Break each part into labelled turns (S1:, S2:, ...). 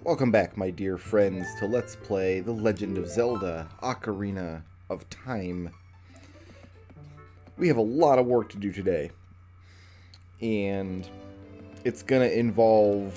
S1: Welcome back, my dear friends, to Let's Play The Legend of Zelda, Ocarina of Time. We have a lot of work to do today, and it's gonna involve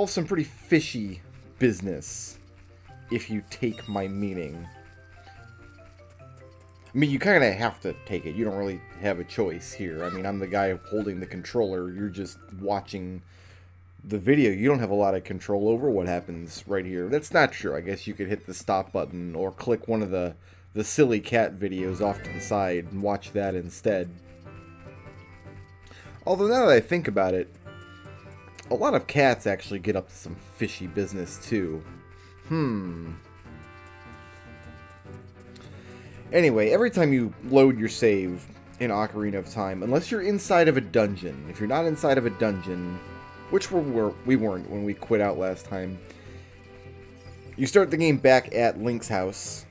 S1: some pretty fishy business, if you take my meaning. I mean, you kind of have to take it. You don't really have a choice here. I mean, I'm the guy holding the controller. You're just watching the video. You don't have a lot of control over what happens right here. That's not true. I guess you could hit the stop button or click one of the silly cat videos off to the side and watch that instead. Although now that I think about it, a lot of cats actually get up to some fishy business too. Anyway, every time you load your save in Ocarina of Time, unless you're inside of a dungeon, if you're not inside of a dungeon, which we weren't when we quit out last time, you start the game back at Link's house,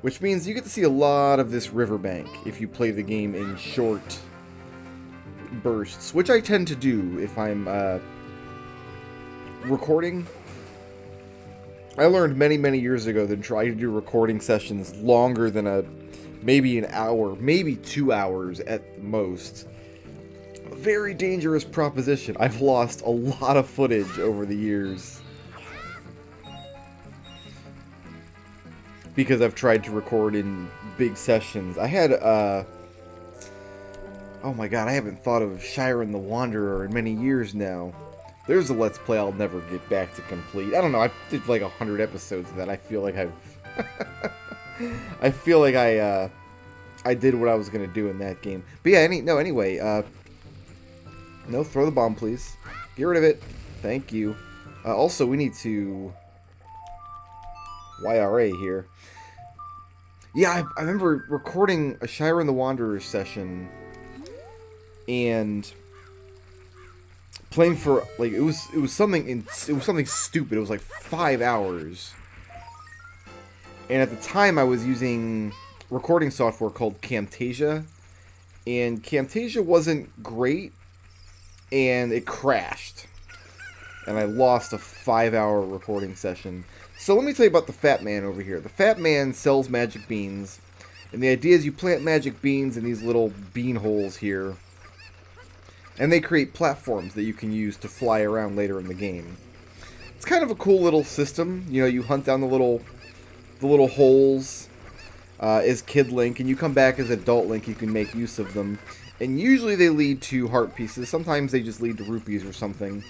S1: which means you get to see a lot of this riverbank if you play the game in short bursts, which I tend to do if I'm recording. I learned many years ago that try to do recording sessions longer than maybe an hour, maybe 2 hours at the most. A very dangerous proposition. I've lost a lot of footage over the years because I've tried to record in big sessions. I had oh my god, I haven't thought of Wherein the Wanderer in many years now. There's a Let's Play I'll never get back to complete. I don't know, I did like 100 episodes of that. I feel like I've... I feel like I did what I was going to do in that game. But yeah, anyway, no, throw the bomb, please. Get rid of it. Thank you. Also, we need to... YRA here. Yeah, I remember recording a Wherein the Wanderer session, and playing for like it was something stupid. It was like 5 hours, and at the time I was using recording software called Camtasia, and Camtasia wasn't great, and it crashed, and I lost a 5-hour recording session. So let me tell you about the Fat Man over here. The Fat Man sells magic beans, and the idea is you plant magic beans in these little bean holes here, and they create platforms that you can use to fly around later in the game. It's kind of a cool little system. You know, you hunt down the little holes as Kid Link, and you come back as Adult Link. You can make use of them, and usually they lead to heart pieces. Sometimes they just lead to rupees or something.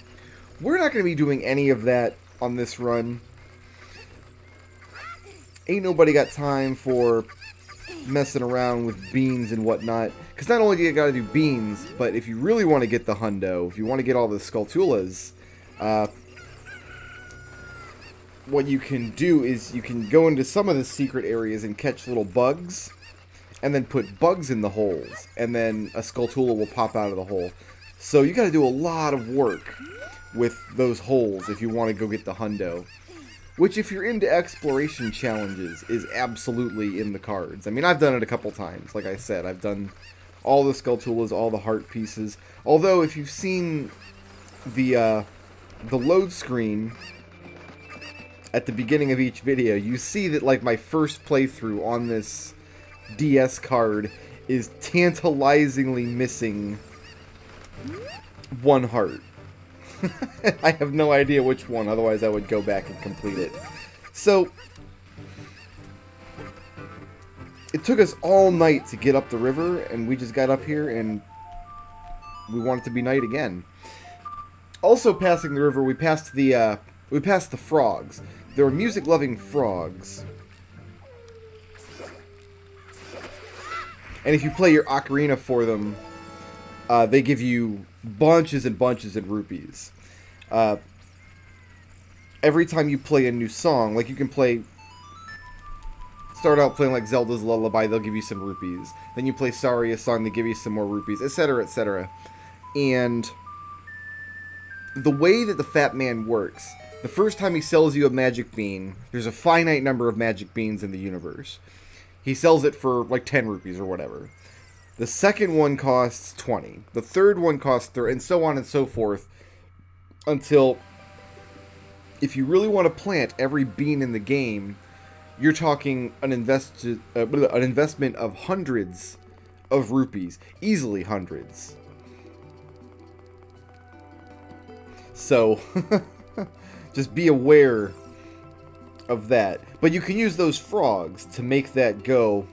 S1: We're not going to be doing any of that on this run. Ain't nobody got time for messing around with beans and whatnot, because not only do you gotta do beans, but if you really want to get the hundo, if you want to get all the Skulltulas, what you can do is you can go into some of the secret areas and catch little bugs, and then put bugs in the holes, and then a Skulltula will pop out of the hole. So you gotta do a lot of work with those holes if you want to go get the hundo. Which, if you're into exploration challenges, is absolutely in the cards. I mean, I've done it a couple times. Like I said, I've done all the Skulltulas, all the heart pieces. Although, if you've seen the load screen at the beginning of each video, you see that, like, my first playthrough on this DS card is tantalizingly missing one heart. I have no idea which one, otherwise I would go back and complete it. So, it took us all night to get up the river, and we just got up here, and we want it to be night again. Also, passing the river, we passed the frogs. There are music-loving frogs. And if you play your ocarina for them, they give you bunches and bunches of rupees. Every time you play a new song, like you can start out playing like Zelda's Lullaby, they'll give you some rupees. Then you play Sorry, a song, they give you some more rupees, etc., etc. And the way that the Fat Man works, the first time he sells you a magic bean, there's a finite number of magic beans in the universe. He sells it for like 10 rupees or whatever. The second one costs 20. The third one costs 30, and so on and so forth, until, if you really want to plant every bean in the game, you're talking an investment of hundreds of rupees. Easily hundreds. So, just be aware of that. But you can use those frogs to make that go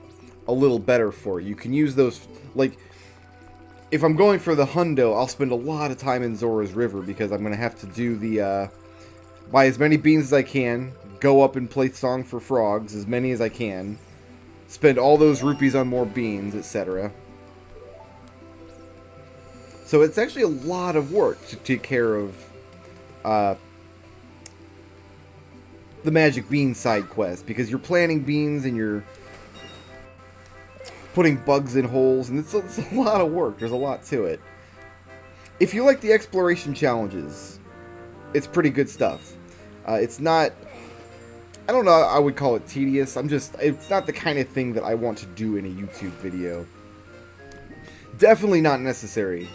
S1: a little better for you. You can use those, like, if I'm going for the hundo, I'll spend a lot of time in Zora's River because I'm going to have to do the, buy as many beans as I can, go up and play Song for Frogs, as many as I can, spend all those rupees on more beans, etc. So it's actually a lot of work to take care of the Magic Bean side quest, because you're planting beans and you're putting bugs in holes, and it's a lot of work. There's a lot to it. If you like the exploration challenges, it's pretty good stuff. It's not, I don't know, I would call it tedious. It's not the kind of thing that I want to do in a YouTube video. Definitely not necessary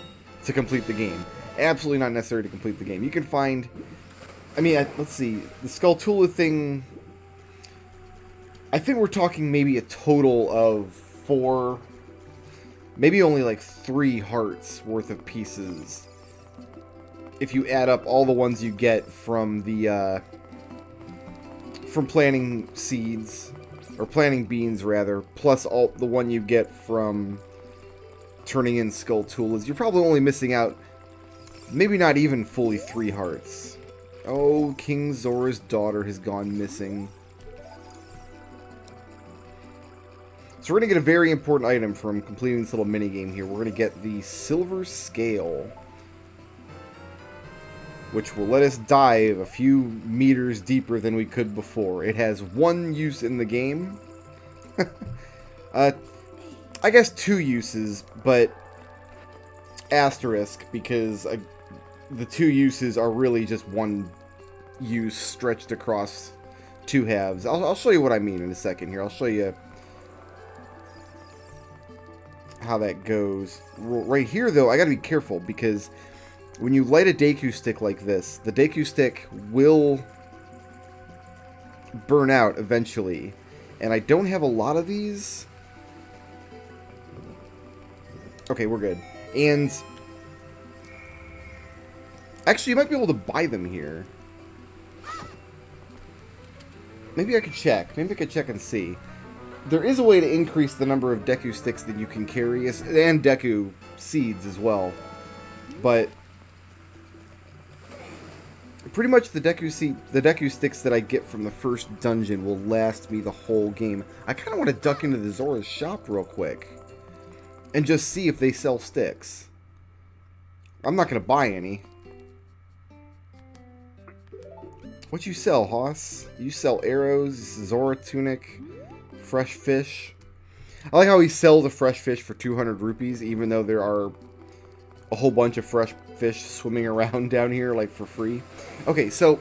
S1: to complete the game. Absolutely not necessary to complete the game. You can find, I mean, let's see, the Skulltula thing, I think we're talking maybe a total of 4, maybe only like 3 hearts worth of pieces, if you add up all the ones you get from the, from planting seeds, or planting beans rather, plus all the one you get from turning in Skulltulas. You're probably only missing out, maybe not even fully 3 hearts. Oh, King Zora's daughter has gone missing. So we're going to get a very important item from completing this little minigame here. We're going to get the Silver Scale, which will let us dive a few meters deeper than we could before. It has 1 use in the game. I guess 2 uses, but asterisk, because the 2 uses are really just 1 use stretched across 2 halves. I'll show you what I mean in a second here. I'll show you how that goes. Right here, though, I gotta be careful, because when you light a Deku stick like this, the Deku stick will burn out eventually. And I don't have a lot of these. Okay, we're good. And actually, you might be able to buy them here. Maybe I could check. Maybe I could check and see. There is a way to increase the number of Deku sticks that you can carry, and Deku seeds as well. But pretty much the Deku sticks that I get from the first dungeon will last me the whole game. I kind of want to duck into the Zora's shop real quick and just see if they sell sticks. I'm not going to buy any. What you sell, Hoss? You sell arrows, Zora tunic, fresh fish. I like how he sells a fresh fish for 200 rupees, even though there are a whole bunch of fresh fish swimming around down here, like, for free. Okay, so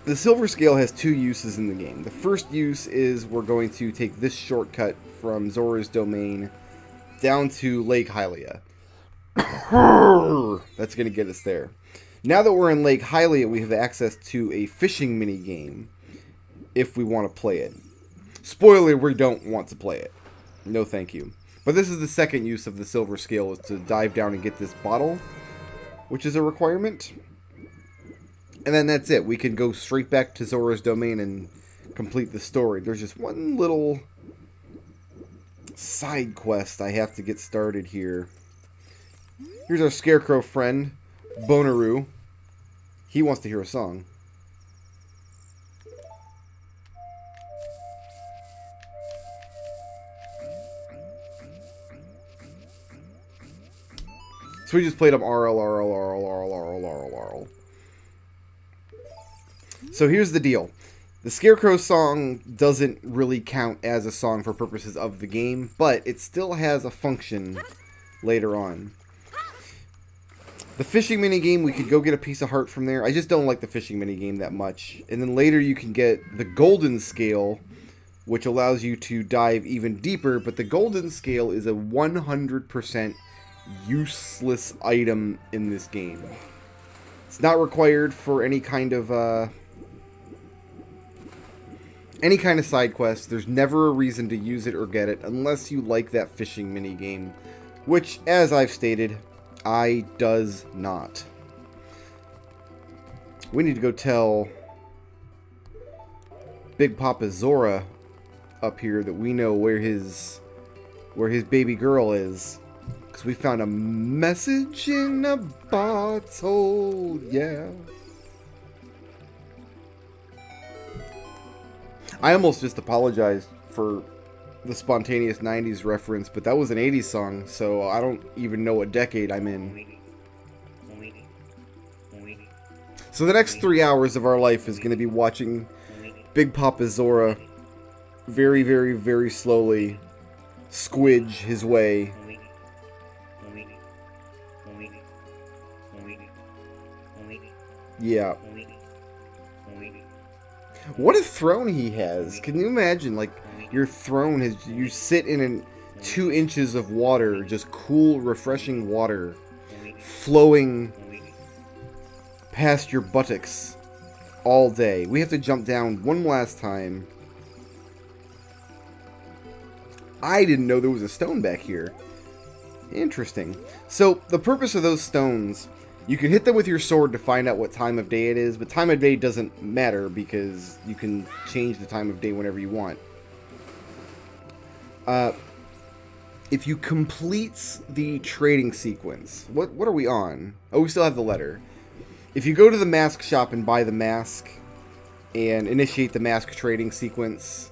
S1: the Silver Scale has 2 uses in the game. The first use is we're going to take this shortcut from Zora's domain down to Lake Hylia. That's going to get us there. Now that we're in Lake Hylia, we have access to a fishing mini game if we want to play it. Spoiler, we don't want to play it. No thank you. But this is the second use of the Silver Scale, is to dive down and get this bottle, which is a requirement. And then that's it. We can go straight back to Zora's domain and complete the story. There's just one little side quest I have to get started here. Here's our scarecrow friend, Bonaru. He wants to hear a song. So we just played him Arlurarlurlarl. So here's the deal. The Scarecrow song doesn't really count as a song for purposes of the game, but it still has a function later on. The fishing minigame, we could go get a piece of heart from there. I just don't like the fishing minigame that much. And then later you can get the golden scale, which allows you to dive even deeper, but the golden scale is a 100% useless item in this game. It's not required for any kind of side quest. There's never a reason to use it or get it unless you like that fishing mini game, which, as I've stated, I does not. We need to go tell Big Papa Zora up here that we know where his baby girl is, because we found a message in a bottle. Yeah. I almost just apologized for the spontaneous 90s reference, but that was an 80s song, so I don't even know what decade I'm in. So the next 3 hours of our life is going to be watching Big Papa Zora very, very, very slowly squidge his way. Yeah. What a throne he has. Can you imagine, like, your throne is, you sit in 2 inches of water, just cool, refreshing water, flowing past your buttocks all day. We have to jump down one last time. I didn't know there was a stone back here. Interesting. So, the purpose of those stones, you can hit them with your sword to find out what time of day it is, but time of day doesn't matter because you can change the time of day whenever you want. If you complete the trading sequence, what are we on? Oh, we still have the letter. If you go to the mask shop and buy the mask and initiate the mask trading sequence,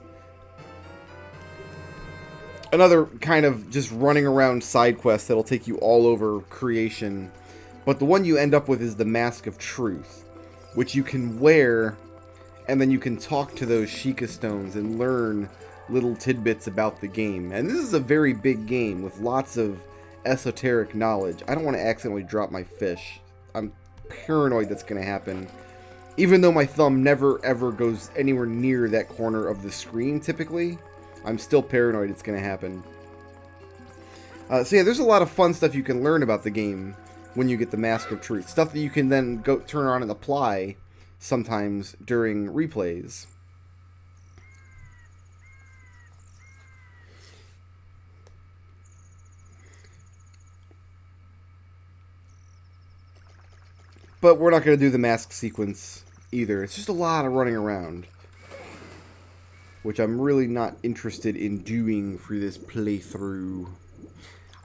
S1: another kind of just running around side quest that'll take you all over creation. But the one you end up with is the Mask of Truth, which you can wear, and then you can talk to those Sheikah stones and learn little tidbits about the game. And this is a very big game with lots of esoteric knowledge. I don't want to accidentally drop my fish. I'm paranoid that's going to happen. Even though my thumb never ever goes anywhere near that corner of the screen typically, I'm still paranoid it's going to happen. So yeah, there's a lot of fun stuff you can learn about the game when you get the Mask of Truth. Stuff that you can then go turn on and apply sometimes during replays. But we're not going to do the mask sequence either. It's just a lot of running around, which I'm really not interested in doing for this playthrough.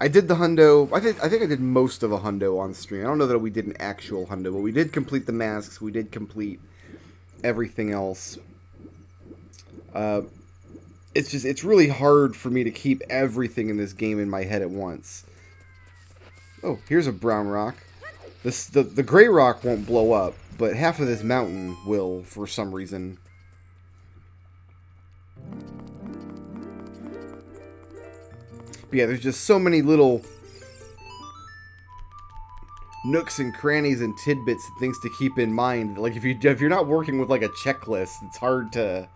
S1: I did the hundo. I think I did most of a hundo on stream. I don't know that we did an actual hundo, but we did complete the masks. We did complete everything else. It's really hard for me to keep everything in this game in my head at once. Oh, here's a brown rock. The gray rock won't blow up, but half of this mountain will for some reason. But yeah, there's just so many little nooks and crannies and tidbits and things to keep in mind. Like if you're not working with like a checklist, it's hard to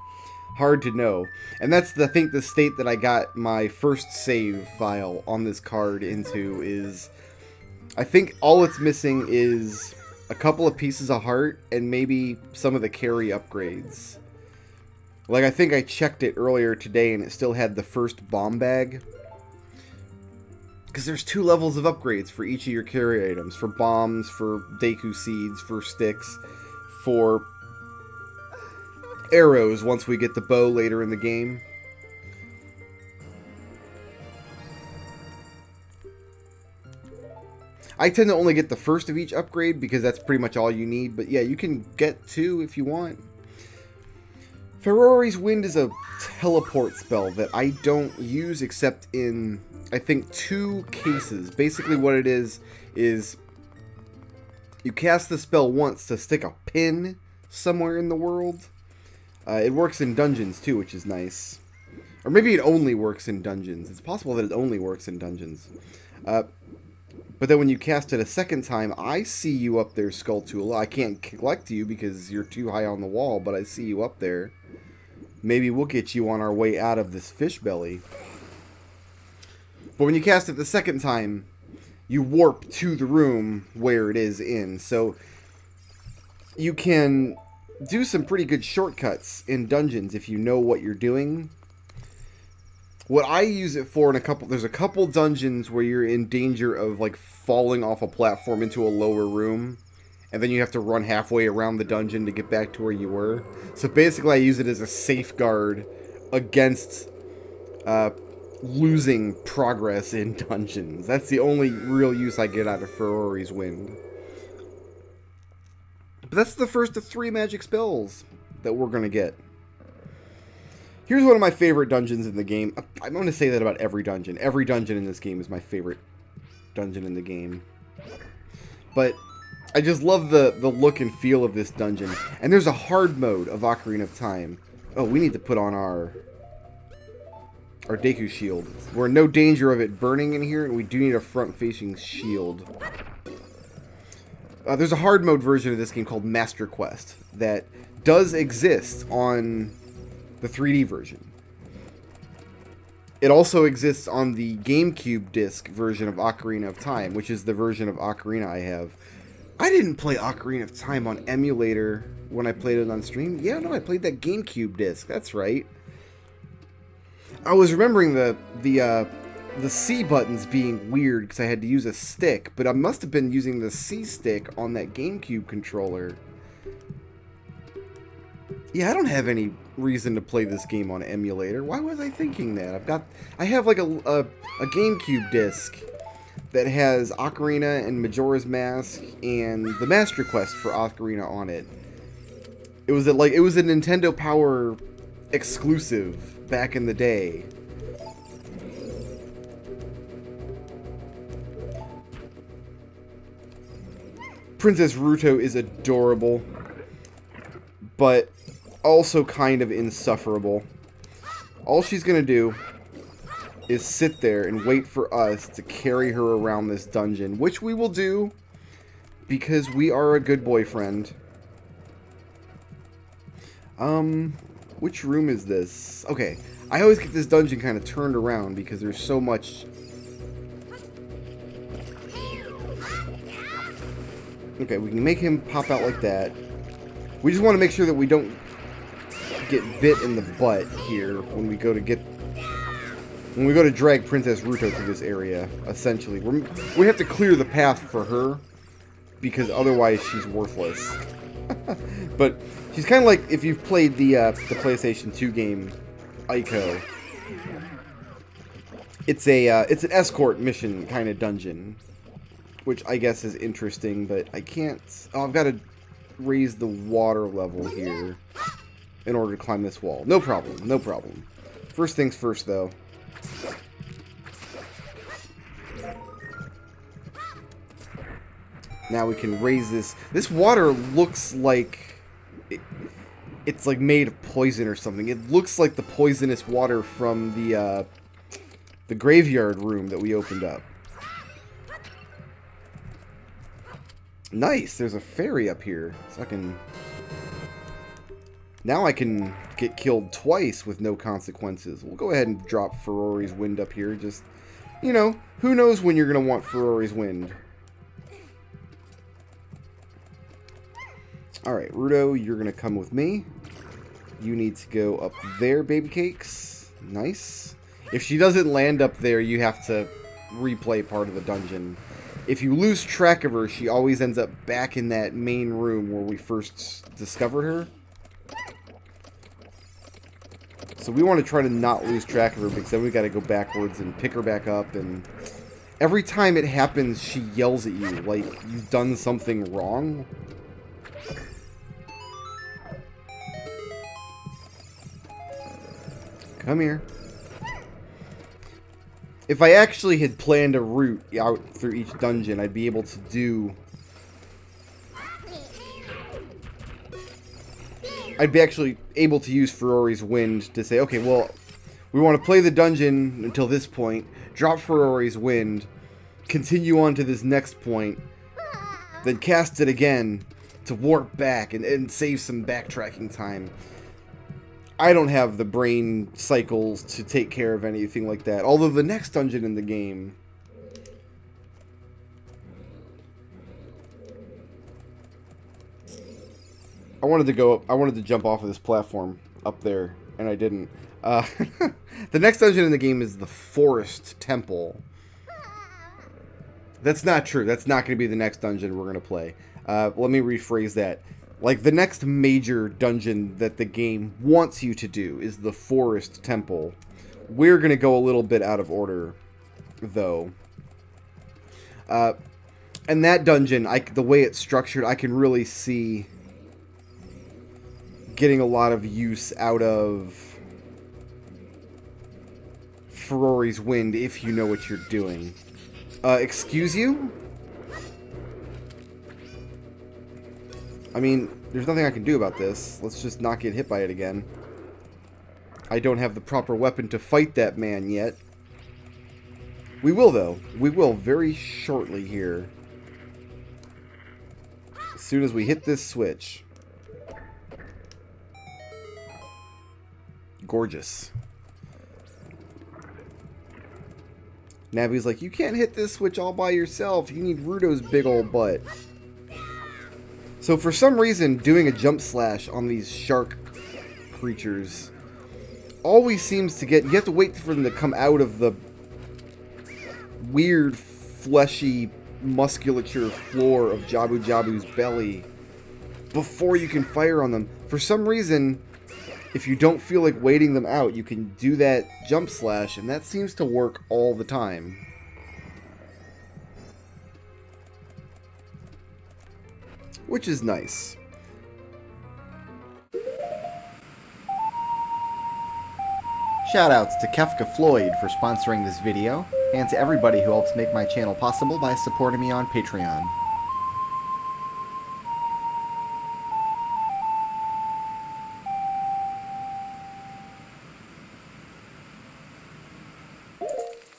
S1: know. And that's I think the state that I got my first save file on this card into is, I think all it's missing is a couple of pieces of heart and maybe some of the carry upgrades. Like I think I checked it earlier today and it still had the first bomb bag. Because there's 2 levels of upgrades for each of your carry items. For bombs, for Deku seeds, for sticks, for arrows once we get the bow later in the game. I tend to only get the first of each upgrade because that's pretty much all you need. But yeah, you can get 2 if you want. Ferraris Wind is a teleport spell that I don't use except in, I think, 2 cases. Basically what it is you cast the spell once to stick a pin somewhere in the world. It works in dungeons too, which is nice. Or maybe it only works in dungeons. It's possible that it only works in dungeons. But then when you cast it a second time, I see you up there, Skulltula. I can't collect you because you're too high on the wall, but I see you up there. Maybe we'll get you on our way out of this fish belly. But when you cast it the second time, you warp to the room where it is in. So you can do some pretty good shortcuts in dungeons if you know what you're doing. What I use it for there's a couple dungeons where you're in danger of like falling off a platform into a lower room, and then you have to run halfway around the dungeon to get back to where you were. So basically I use it as a safeguard against losing progress in dungeons. That's the only real use I get out of Ferraris Wind. But that's the first of 3 magic spells that we're going to get. Here's one of my favorite dungeons in the game. I'm going to say that about every dungeon. Every dungeon in this game is my favorite dungeon in the game. But I just love the look and feel of this dungeon. And there's a hard mode of Ocarina of Time. Oh, we need to put on our Deku shield. We're in no danger of it burning in here, and we do need a front-facing shield. There's a hard mode version of this game called Master Quest that does exist on the 3D version. It also exists on the GameCube disc version of Ocarina of Time, which is the version of Ocarina I have. I didn't play Ocarina of Time on emulator when I played it on stream. Yeah, no, I played that GameCube disc. That's right. I was remembering the C buttons being weird because I had to use a stick, but I must have been using the C stick on that GameCube controller. Yeah, I don't have any reason to play this game on emulator. Why was I thinking that? I have like a GameCube disc that has Ocarina and Majora's Mask and the Master Quest for Ocarina on it. It was a Nintendo Power exclusive back in the day. Princess Ruto is adorable, but also kind of insufferable. All she's gonna do is sit there and wait for us to carry her around this dungeon, which we will do because we are a good boyfriend. Which room is this? Okay, I always get this dungeon kind of turned around because there's so much. Okay, we can make him pop out like that. We just want to make sure that we don't get bit in the butt here when we go to drag Princess Ruto through this area. Essentially, we have to clear the path for her because otherwise she's worthless. But she's kind of like if you've played the PlayStation 2 game Ico. It's an escort mission kind of dungeon, which I guess is interesting, but I can't. Oh, I've got to raise the water level here in order to climb this wall. No problem, no problem. First things first, though. Now we can raise this. This water looks like it's like made of poison or something. It looks like the poisonous water from the graveyard room that we opened up. Nice, there's a fairy up here, so now I can get killed twice with no consequences. We'll go ahead and drop Ferraris Wind up here. Just, you know, who knows when you're going to want Ferraris Wind. Alright, Ruto, you're going to come with me. You need to go up there, baby cakes. Nice. If she doesn't land up there, you have to replay part of the dungeon. If you lose track of her, she always ends up back in that main room where we first discovered her. So we want to try to not lose track of her, because then we got to go backwards and pick her back up. And every time it happens, she yells at you like you've done something wrong. Come here. If I actually had planned a route out through each dungeon, I'd be able to do... I'd be actually able to use Ferraris Wind to say, okay, well, we want to play the dungeon until this point, drop Ferraris Wind, continue on to this next point, then cast it again to warp back and save some backtracking time. I don't have the brain cycles to take care of anything like that. Although the next dungeon in the game... I wanted to go up. I wanted to jump off of this platform up there, and I didn't. The next dungeon in the game is the Forest Temple. That's not true. That's not going to be the next dungeon we're going to play. Let me rephrase that. Like, the next major dungeon that the game wants you to do is the Forest Temple. We're going to go a little bit out of order, though. And that dungeon, the way it's structured, I can really see getting a lot of use out of Ferraris Wind if you know what you're doing. Excuse you? I mean, there's nothing I can do about this. Let's just not get hit by it again. I don't have the proper weapon to fight that man yet. We will, though. We will very shortly here. As soon as we hit this switch. Gorgeous. Navi's like, you can't hit this switch all by yourself. You need Ruto's big old butt. So for some reason, doing a jump slash on these shark creatures always seems to get... You have to wait for them to come out of the weird, fleshy musculature floor of Jabu Jabu's belly before you can fire on them. For some reason, if you don't feel like waiting them out, you can do that jump slash, and that seems to work all the time. Which is nice.
S2: Shoutouts to Kefka Floyd for sponsoring this video, and to everybody who helps make my channel possible by supporting me on Patreon.